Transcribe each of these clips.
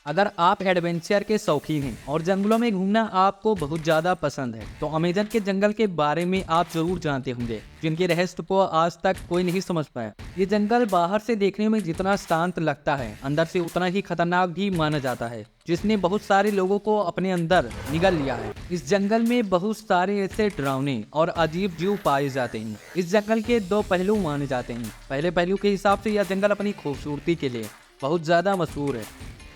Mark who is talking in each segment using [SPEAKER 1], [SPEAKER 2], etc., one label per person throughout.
[SPEAKER 1] अगर आप एडवेंचर के शौकीन हैं और जंगलों में घूमना आपको बहुत ज़्यादा पसंद है तो अमेजन के जंगल के बारे में आप जरूर जानते होंगे, जिनके रहस्य को आज तक कोई नहीं समझ पाया। ये जंगल बाहर से देखने में जितना शांत लगता है, अंदर से उतना ही खतरनाक भी माना जाता है, जिसने बहुत सारे लोगों को अपने अंदर निगल लिया है। इस जंगल में बहुत सारे ऐसे डरावने और अजीब जीव पाए जाते हैं। इस जंगल के दो पहलू माने जाते हैं। पहले पहलू के हिसाब से यह जंगल अपनी खूबसूरती के लिए बहुत ज़्यादा मशहूर है।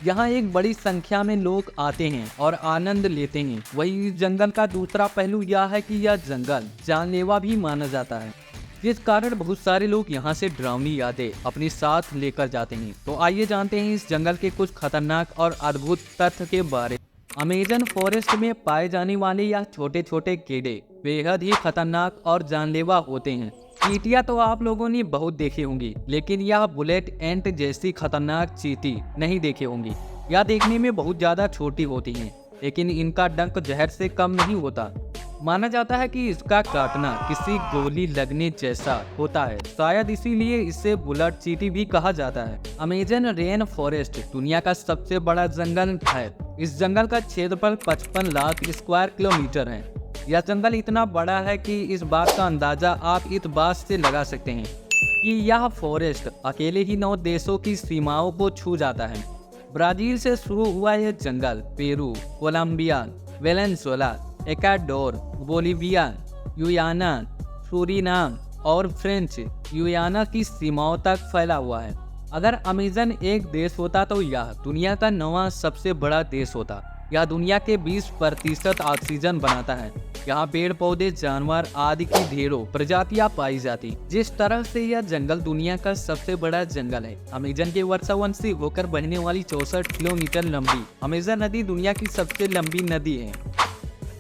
[SPEAKER 1] यहाँ एक बड़ी संख्या में लोग आते हैं और आनंद लेते हैं। वही इस जंगल का दूसरा पहलू यह है कि यह जंगल जानलेवा भी माना जाता है, जिस कारण बहुत सारे लोग यहाँ से डरावनी यादें अपने साथ लेकर जाते हैं। तो आइए जानते हैं इस जंगल के कुछ खतरनाक और अद्भुत तथ्य के बारे में। अमेजन फॉरेस्ट में पाए जाने वाले यह छोटे छोटे कीड़े बेहद ही खतरनाक और जानलेवा होते हैं। चींटियां तो आप लोगों ने बहुत देखी होंगी, लेकिन यह बुलेट एंट जैसी खतरनाक चींटी नहीं देखी होंगी। यह देखने में बहुत ज्यादा छोटी होती हैं, लेकिन इनका डंक जहर से कम नहीं होता। माना जाता है कि इसका काटना किसी गोली लगने जैसा होता है, शायद इसीलिए इसे बुलेट चींटी भी कहा जाता है। अमेजन रेन फॉरेस्ट दुनिया का सबसे बड़ा जंगल है। इस जंगल का क्षेत्रफल 55 लाख स्क्वायर किलोमीटर है। यह जंगल इतना बड़ा है कि इस बात का अंदाजा आप इस बात से लगा सकते हैं कि यह फॉरेस्ट अकेले ही 9 देशों की सीमाओं को छू जाता है। ब्राजील से शुरू हुआ यह जंगल Peru, Colombia, Venezuela, Ecuador, Bolivia, Guyana, Suriname और फ्रेंच गुयाना की सीमाओं तक फैला हुआ है। अगर अमेजन एक देश होता तो यह दुनिया का 9वां सबसे बड़ा देश होता। यह दुनिया के 20% ऑक्सीजन बनाता है। यहाँ पेड़ पौधे, जानवर आदि की ढेरों प्रजातियां पाई जाती। जिस तरह से यह जंगल दुनिया का सबसे बड़ा जंगल है। अमेजन के वर्षावन से होकर बहने वाली 64 किलोमीटर लंबी अमेजन नदी दुनिया की सबसे लंबी नदी है।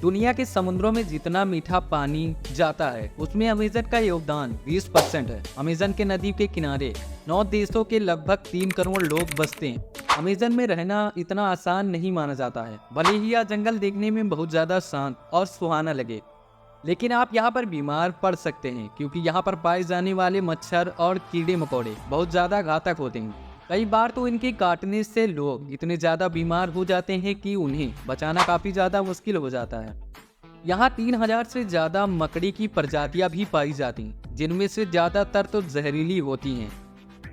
[SPEAKER 1] दुनिया के समुद्रों में जितना मीठा पानी जाता है, उसमें अमेजन का योगदान 20% है। अमेजन के नदी के किनारे 9 देशों के लगभग 3 करोड़ लोग बसते हैं। अमेजन में रहना इतना आसान नहीं माना जाता है। भले ही यह जंगल देखने में बहुत ज़्यादा शांत और सुहाना लगे, लेकिन आप यहाँ पर बीमार पड़ सकते हैं, क्योंकि यहाँ पर पाए जाने वाले मच्छर और कीड़े मकोड़े बहुत ज़्यादा घातक होते हैं। कई बार तो इनके काटने से लोग इतने ज़्यादा बीमार हो जाते हैं कि उन्हें बचाना काफ़ी ज़्यादा मुश्किल हो जाता है। यहाँ 3000 से ज़्यादा मकड़ी की प्रजातियाँ भी पाई जाती हैं, जिनमें से ज़्यादातर तो जहरीली होती हैं।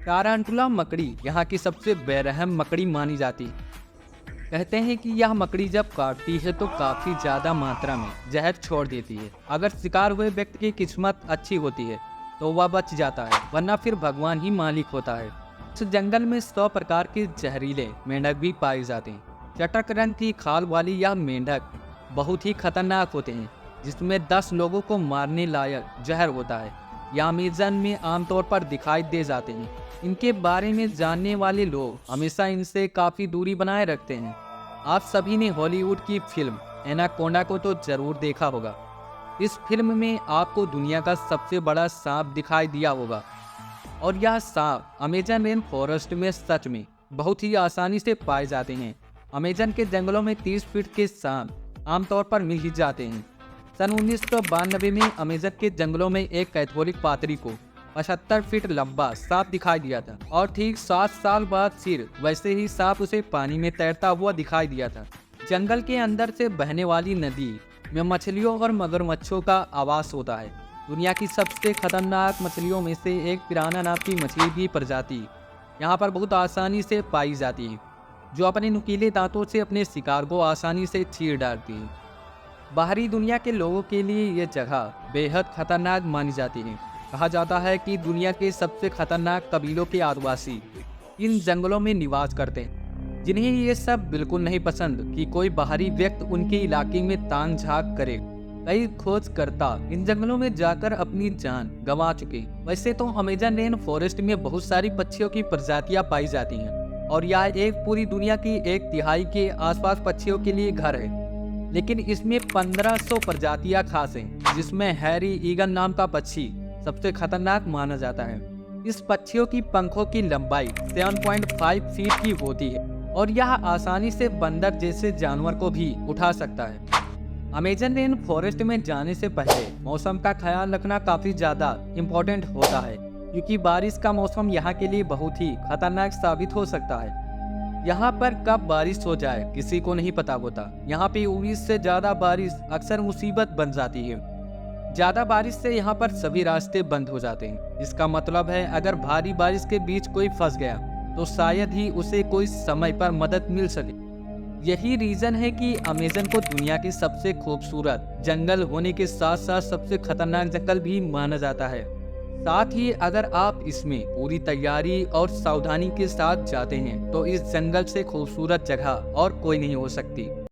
[SPEAKER 1] टारंटुला मकड़ी यहाँ की सबसे बेरहम मकड़ी मानी जाती है। कहते हैं कि यह मकड़ी जब काटती है तो काफ़ी ज़्यादा मात्रा में जहर छोड़ देती है। अगर शिकार हुए व्यक्ति की किस्मत अच्छी होती है तो वह बच जाता है, वरना फिर भगवान ही मालिक होता है। इस जंगल में 100 प्रकार के जहरीले मेंढक भी पाए जाते हैं। चटक रंग की खाल वाली यह मेंढक बहुत ही खतरनाक होते हैं, जिसमें 10 लोगों को मारने लायक जहर होता है। यह अमेजन में आमतौर पर दिखाई दे जाते हैं। इनके बारे में जानने वाले लोग हमेशा इनसे काफ़ी दूरी बनाए रखते हैं। आप सभी ने हॉलीवुड की फिल्म एनाकोंडा को तो जरूर देखा होगा। इस फिल्म में आपको दुनिया का सबसे बड़ा सांप दिखाई दिया होगा, और यह सांप अमेजन रेन फॉरेस्ट में सच में बहुत ही आसानी से पाए जाते हैं। अमेजन के जंगलों में 30 फीट के सांप आमतौर पर मिल ही जाते हैं। सन 1992 में अमेजन के जंगलों में एक कैथोलिक पादरी को 75 फीट लंबा सांप दिखाई दिया था, और ठीक 7 साल बाद फिर वैसे ही सांप उसे पानी में तैरता हुआ दिखाई दिया था। जंगल के अंदर से बहने वाली नदी में मछलियों और मगरमच्छों का आवास होता है। दुनिया की सबसे खतरनाक मछलियों में से एक पिराना नाम की मछली की प्रजाति यहाँ पर बहुत आसानी से पाई जाती है, जो अपने नुकीले दांतों से अपने शिकार को आसानी से चीर डालती है। बाहरी दुनिया के लोगों के लिए ये जगह बेहद खतरनाक मानी जाती है। कहा जाता है कि दुनिया के सबसे खतरनाक कबीलों के आदिवासी इन जंगलों में निवास करते हैं, जिन्हें ये सब बिल्कुल नहीं पसंद कि कोई बाहरी व्यक्ति उनके इलाके में ताक झांक करे। कई खोजकर्ता इन जंगलों में जाकर अपनी जान गंवा चुके। वैसे तो अमेजन रेन फॉरेस्ट में बहुत सारी पक्षियों की प्रजातियां पाई जाती हैं, और यह एक पूरी दुनिया की 1/3 के आसपास पक्षियों के लिए घर है। लेकिन इसमें 1500 प्रजातियां खास हैं, जिसमें हैरी ईगल नाम का पक्षी सबसे खतरनाक माना जाता है। इस पक्षियों की पंखों की लंबाई 7.5 फीट की होती है, और यह आसानी से बंदर जैसे जानवर को भी उठा सकता है। अमेजन रेन फॉरेस्ट में जाने से पहले मौसम का ख्याल रखना काफ़ी ज़्यादा इम्पोर्टेंट होता है, क्योंकि बारिश का मौसम यहाँ के लिए बहुत ही खतरनाक साबित हो सकता है। यहाँ पर कब बारिश हो जाए किसी को नहीं पता होता। यहाँ पे उम्मीद से ज्यादा बारिश अक्सर मुसीबत बन जाती है। ज्यादा बारिश से यहाँ पर सभी रास्ते बंद हो जाते हैं। इसका मतलब है अगर भारी बारिश के बीच कोई फंस गया तो शायद ही उसे कोई समय पर मदद मिल सके। यही रीजन है कि अमेज़न को दुनिया की सबसे खूबसूरत जंगल होने के साथ साथ सबसे खतरनाक जंगल भी माना जाता है। साथ ही अगर आप इसमें पूरी तैयारी और सावधानी के साथ जाते हैं तो इस जंगल से खूबसूरत जगह और कोई नहीं हो सकती।